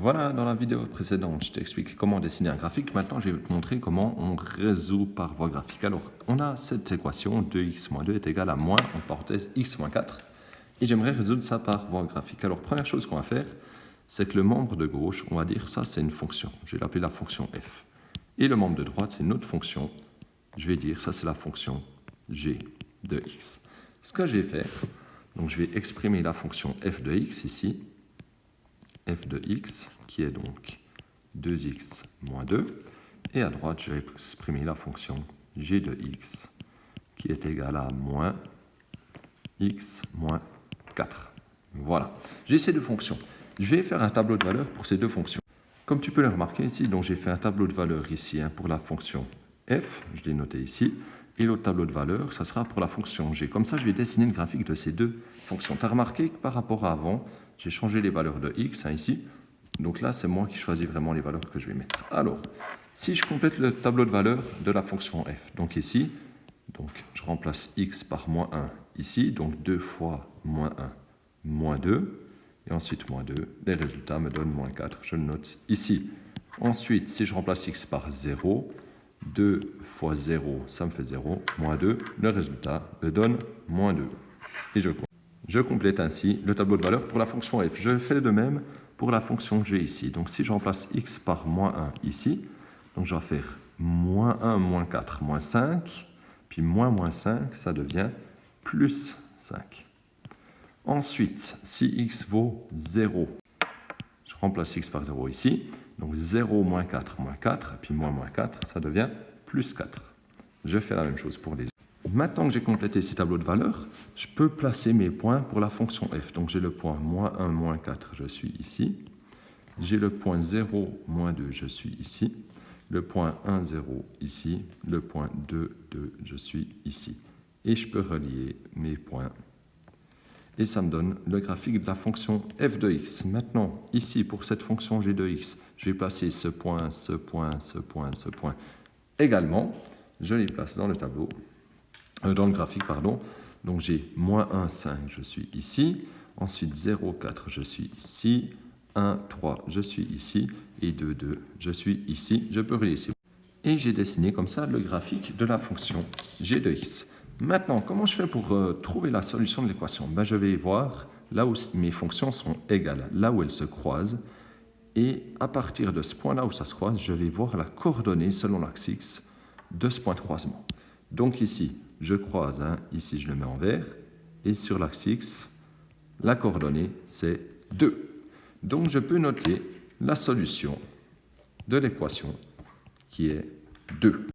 Voilà, dans la vidéo précédente, je t'ai expliqué comment dessiner un graphique. Maintenant, je vais te montrer comment on résout par voie graphique. Alors, on a cette équation 2x moins 2 est égal à moins, en parenthèse, x moins 4. Et j'aimerais résoudre ça par voie graphique. Alors, première chose qu'on va faire, c'est que le membre de gauche, on va dire ça, c'est une fonction. Je vais l'appeler la fonction f. Et le membre de droite, c'est une autre fonction. Je vais dire ça, c'est la fonction g de x. Ce que je vais faire, donc je vais exprimer la fonction f de x ici, f de x, qui est donc 2x moins 2. Et à droite, je vais exprimer la fonction g de x, qui est égale à moins x moins 4. Voilà. J'ai ces deux fonctions. Je vais faire un tableau de valeurs pour ces deux fonctions. Comme tu peux le remarquer ici, donc j'ai fait un tableau de valeurs ici pour la fonction f, je l'ai noté ici, et l'autre tableau de valeurs, ça sera pour la fonction g. Comme ça, je vais dessiner le graphique de ces deux fonctions. Tu as remarqué que par rapport à avant, j'ai changé les valeurs de x ici. Donc là, c'est moi qui choisis vraiment les valeurs que je vais mettre. Alors, si je complète le tableau de valeurs de la fonction f, donc ici, donc je remplace x par moins 1 ici, donc 2 fois moins 1, moins 2, et ensuite moins 2, les résultats me donnent moins 4, je le note ici. Ensuite, si je remplace x par 0, 2 fois 0, ça me fait 0, moins 2, le résultat me donne moins 2. Et je complète ainsi le tableau de valeurs pour la fonction f. Je fais de même pour la fonction g ici. Donc si je remplace x par moins 1 ici, donc je vais faire moins 1, moins 4, moins 5, puis moins 5, ça devient plus 5. Ensuite, si x vaut 0, je remplace x par 0 ici, donc 0 moins 4, moins 4, puis moins 4, ça devient plus 4. Je fais la même chose pour les autres. Maintenant que j'ai complété ces tableaux de valeurs, je peux placer mes points pour la fonction f. Donc j'ai le point moins 1, moins 4, je suis ici. J'ai le point 0, moins 2, je suis ici. Le point 1, 0, ici. Le point 2, 2, je suis ici. Et je peux relier mes points. Et ça me donne le graphique de la fonction f de x. Maintenant, ici, pour cette fonction g de x, je vais placer ce point, ce point, ce point, ce point. Également, je les place dans le tableau, dans le graphique, pardon. Donc j'ai moins 1, 5, je suis ici. Ensuite, 0, 4, je suis ici. 1, 3, je suis ici. Et 2, 2, je suis ici. Je peux relier ici. Et j'ai dessiné comme ça le graphique de la fonction g de x. Maintenant, comment je fais pour trouver la solution de l'équation? Je vais voir là où mes fonctions sont égales, là où elles se croisent. Et à partir de ce point-là où ça se croise, je vais voir la coordonnée selon l'axe x de ce point de croisement. Donc ici, je croise, ici je le mets en vert, et sur l'axe x, la coordonnée c'est 2. Donc je peux noter la solution de l'équation qui est 2.